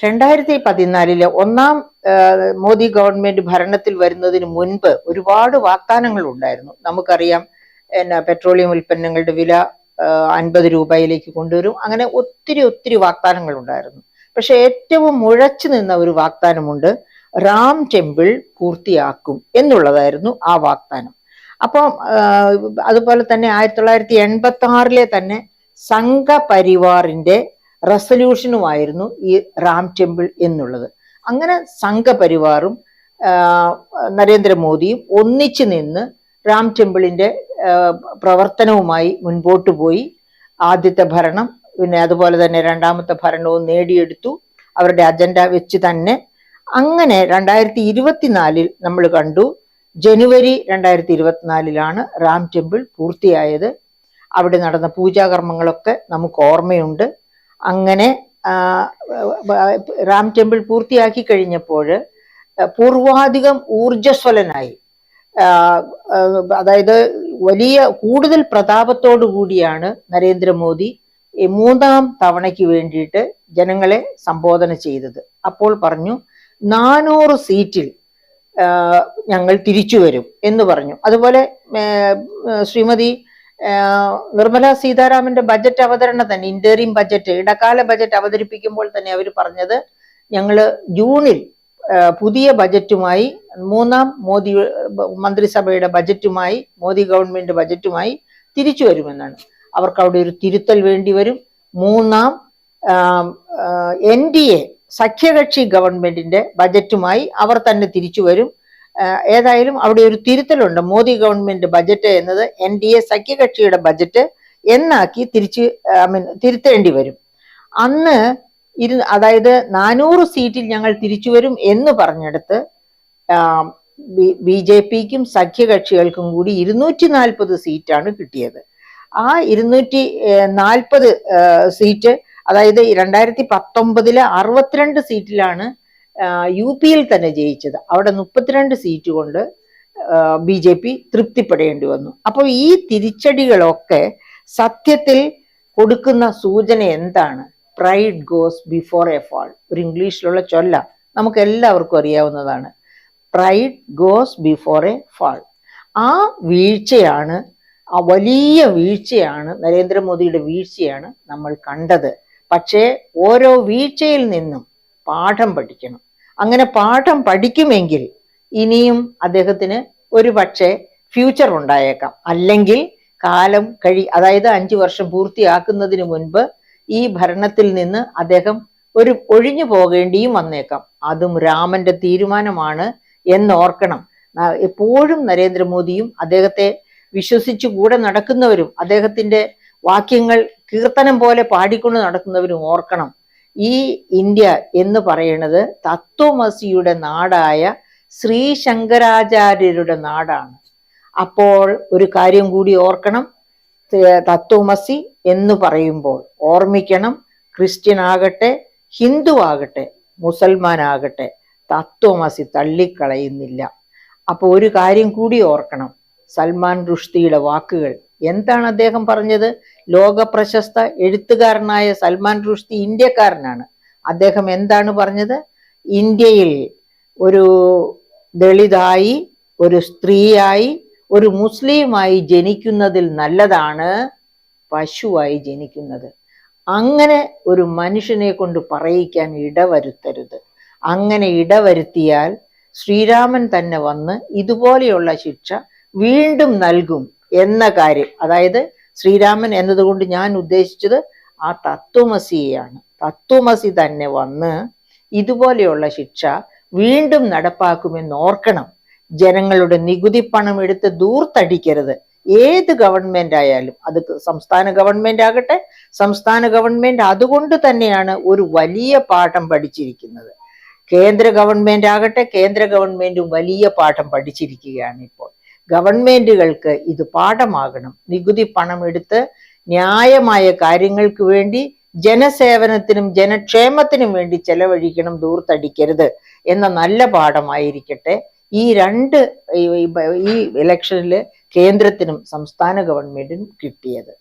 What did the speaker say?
2014 ഒന്നാം മോദി ഗവൺമെന്റ് ഭരണത്തിൽ വരുന്നതിന് മുൻപ് ഒരുപാട് വാഗ്ദാനങ്ങൾ ഉണ്ടായിരുന്നു. നമുക്കറിയാം, പെട്രോളിയം ഉൽപ്പന്നങ്ങളുടെ വില 50 രൂപയിലേക്ക് കൊണ്ടുവരും. അങ്ങനെ ഒത്തിരി വാഗ്ദാനങ്ങൾ ഉണ്ടായിരുന്നു. പക്ഷെ ഏറ്റവും മുഴച്ചു നിന്ന ഒരു വാഗ്ദാനമുണ്ട്, റാം ടെമ്പിൾ പൂർത്തിയാക്കും എന്നുള്ളതായിരുന്നു ആ വാഗ്ദാനം. അപ്പം അതുപോലെ തന്നെ 1986 തന്നെ സംഘപരിവാറിന്റെ റെസൊല്യൂഷനുമായിരുന്നു ഈ റാം ടെമ്പിൾ എന്നുള്ളത്. അങ്ങനെ സംഘപരിവാറും നരേന്ദ്രമോദിയും ഒന്നിച്ചു നിന്ന് റാം ടെമ്പിളിന്റെ പ്രവർത്തനവുമായി മുൻപോട്ട് പോയി. ആദ്യത്തെ ഭരണം, പിന്നെ അതുപോലെ തന്നെ രണ്ടാമത്തെ ഭരണവും നേടിയെടുത്തു അവരുടെ അജണ്ട വെച്ച് തന്നെ. അങ്ങനെ 2024 നമ്മൾ കണ്ടു, ജനുവരി 2024 റാം ടെമ്പിൾ പൂർത്തിയായത്. അവിടെ നടന്ന പൂജാകർമ്മങ്ങളൊക്കെ നമുക്ക് ഓർമ്മയുണ്ട്. അങ്ങനെ റാം ടെമ്പിൾ പൂർത്തിയാക്കി കഴിഞ്ഞപ്പോൾ പൂർവാധികം ഊർജസ്വലനായി, അതായത് കൂടുതൽ പ്രതാപത്തോടു കൂടിയാണ് നരേന്ദ്രമോദി മൂന്നാം തവണയ്ക്ക് വേണ്ടിയിട്ട് ജനങ്ങളെ സംബോധന ചെയ്തത്. അപ്പോൾ പറഞ്ഞു, 400 സീറ്റിൽ ഞങ്ങൾ തിരിച്ചു വരും എന്ന് പറഞ്ഞു. അതുപോലെ ശ്രീമതി നിർമ്മല സീതാരാമന്റെ ബജറ്റ് അവതരണം തന്നെ, ഇന്ററിം ബജറ്റ്, ഇടക്കാല ബജറ്റ് അവതരിപ്പിക്കുമ്പോൾ തന്നെ അവർ പറഞ്ഞത്, ഞങ്ങള് ജൂണിൽ പുതിയ ബജറ്റുമായി, മൂന്നാം മോദി മന്ത്രിസഭയുടെ ബജറ്റുമായി, മോദി ഗവൺമെന്റ് ബജറ്റുമായി തിരിച്ചു വരുമെന്നാണ്. അവർക്ക് അവിടെ ഒരു തിരുത്തൽ വേണ്ടി വരും. മൂന്നാം NDA സഖ്യകക്ഷി ഗവൺമെന്റിന്റെ ബജറ്റുമായി അവർ തന്നെ തിരിച്ചു വരും. ഏതായാലും അവിടെ ഒരു തിരുത്തലുണ്ട്. മോദി ഗവൺമെന്റ് ബജറ്റ് എന്നത് NDA സഖ്യകക്ഷിയുടെ ബജറ്റ് എന്നാക്കി തിരുത്തേണ്ടി വരും. അന്ന് അതായത് 400 സീറ്റിൽ ഞങ്ങൾ തിരിച്ചു വരും എന്ന് പറഞ്ഞെടുത്ത് BJPക്കും സഖ്യകക്ഷികൾക്കും കൂടി 240 സീറ്റാണ് കിട്ടിയത്. ആ 240 സീറ്റ്, അതായത് 2019 62 സീറ്റിലാണ് UPയിൽ തന്നെ ജയിച്ചത്. അവിടെ 32 സീറ്റ് കൊണ്ട് BJP തൃപ്തിപ്പെടേണ്ടി വന്നു. അപ്പോൾ ഈ തിരിച്ചടികളൊക്കെ സത്യത്തിൽ കൊടുക്കുന്ന സൂചന എന്താണ്? Pride goes before A fall. ഒരു ഇംഗ്ലീഷിലുള്ള ചൊല്ല നമുക്ക് എല്ലാവർക്കും അറിയാവുന്നതാണ്. Pride goes before A fall. ആ വീഴ്ചയാണ്, ആ വലിയ വീഴ്ചയാണ്, നരേന്ദ്രമോദിയുടെ വീഴ്ചയാണ് നമ്മൾ കണ്ടത്. പക്ഷേ ഓരോ വീഴ്ചയിൽ നിന്നും പാഠം പഠിക്കണം. അങ്ങനെ പാഠം പഠിക്കുമെങ്കിൽ ഇനിയും അദ്ദേഹത്തിന് ഒരു പക്ഷേ ഫ്യൂച്ചർ ഉണ്ടായേക്കാം. അല്ലെങ്കിൽ കാലം അതായത് 5 വർഷം പൂർത്തിയാക്കുന്നതിന് മുൻപ് ഈ ഭരണത്തിൽ നിന്ന് അദ്ദേഹം ഒഴിഞ്ഞു പോകേണ്ടിയും വന്നേക്കാം. അതും രാമന്റെ തീരുമാനമാണ് എന്നോർക്കണം. എപ്പോഴും നരേന്ദ്രമോദിയും അദ്ദേഹത്തെ വിശ്വസിച്ചു കൂടെ നടക്കുന്നവരും അദ്ദേഹത്തിന്റെ വാക്യങ്ങൾ കീർത്തനം പോലെ പാടിക്കൊണ്ട് നടക്കുന്നവരും ഓർക്കണം, ഈ ഇന്ത്യ എന്ന് പറയുന്നത് തത്വമസിയുടെ നാടായ ശ്രീ ശങ്കരാചാര്യരുടെ നാടാണ്. അപ്പോൾ ഒരു കാര്യം കൂടി ഓർക്കണം, തത്വമസി എന്ന് പറയുമ്പോൾ ഓർമ്മിക്കണം, ക്രിസ്ത്യൻ ആകട്ടെ, ഹിന്ദു ആകട്ടെ, മുസൽമാൻ ആകട്ടെ, തത്വമസി തള്ളിക്കളയുന്നില്ല. അപ്പോൾ ഒരു കാര്യം കൂടി ഓർക്കണം, സൽമാൻ റുഷ്ദിയുടെ വാക്കുകൾ. എന്താണ് അദ്ദേഹം പറഞ്ഞത്? ലോക പ്രശസ്ത എഴുത്തുകാരനായ സൽമാൻ റുഷ്ദി ഇന്ത്യക്കാരനാണ്. അദ്ദേഹം എന്താണ് പറഞ്ഞത്? ഇന്ത്യയിൽ ഒരു ദളിതായി, ഒരു സ്ത്രീയായി, ഒരു മുസ്ലിമായി ജനിക്കുന്നതിൽ നല്ലതാണ് പശുവായി ജനിക്കുന്നത്. അങ്ങനെ ഒരു മനുഷ്യനെ കൊണ്ട് പറയിക്കാൻ ഇടവരുത്തരുത്. അങ്ങനെ ഇടവരുത്തിയാൽ ശ്രീരാമൻ തന്നെ വന്ന് ഇതുപോലെയുള്ള ശിക്ഷ വീണ്ടും നൽകും എന്ന കാര്യം. അതായത് ശ്രീരാമൻ എന്നതുകൊണ്ട് ഞാൻ ഉദ്ദേശിച്ചത് ആ തത്വമസിയെയാണ്. തത്വമസി തന്നെ വന്ന് ഇതുപോലെയുള്ള ശിക്ഷ വീണ്ടും നടപ്പാക്കുമെന്ന് ഓർക്കണം. ജനങ്ങളുടെ നികുതി പണം എടുത്ത് ദൂർത്തടിക്കരുത്. ഏത് ഗവൺമെന്റ് ആയാലും, അത് സംസ്ഥാന ഗവൺമെന്റ് ആകട്ടെ, സംസ്ഥാന ഗവൺമെന്റ് അതുകൊണ്ട് തന്നെയാണ് ഒരു വലിയ പാഠം പഠിച്ചിരിക്കുന്നത്. കേന്ദ്ര ഗവൺമെന്റ് ആകട്ടെ, കേന്ദ്ര ഗവൺമെന്റും വലിയ പാഠം പഠിച്ചിരിക്കുകയാണ്. ഇപ്പോൾ ഗവൺമെന്റുകൾക്ക് ഇത് പാഠമാകണം. നികുതി പണം എടുത്ത് ന്യായമായ കാര്യങ്ങൾക്ക് വേണ്ടി, ജനസേവനത്തിനും ജനക്ഷേമത്തിനും വേണ്ടി ചെലവഴിക്കണം, ദൂർത്തടിക്കരുത് എന്ന നല്ല പാഠമായിരിക്കട്ടെ ഈ ഇലക്ഷനിൽ കേന്ദ്രത്തിനും സംസ്ഥാന ഗവൺമെന്റിനും കിട്ടിയത്.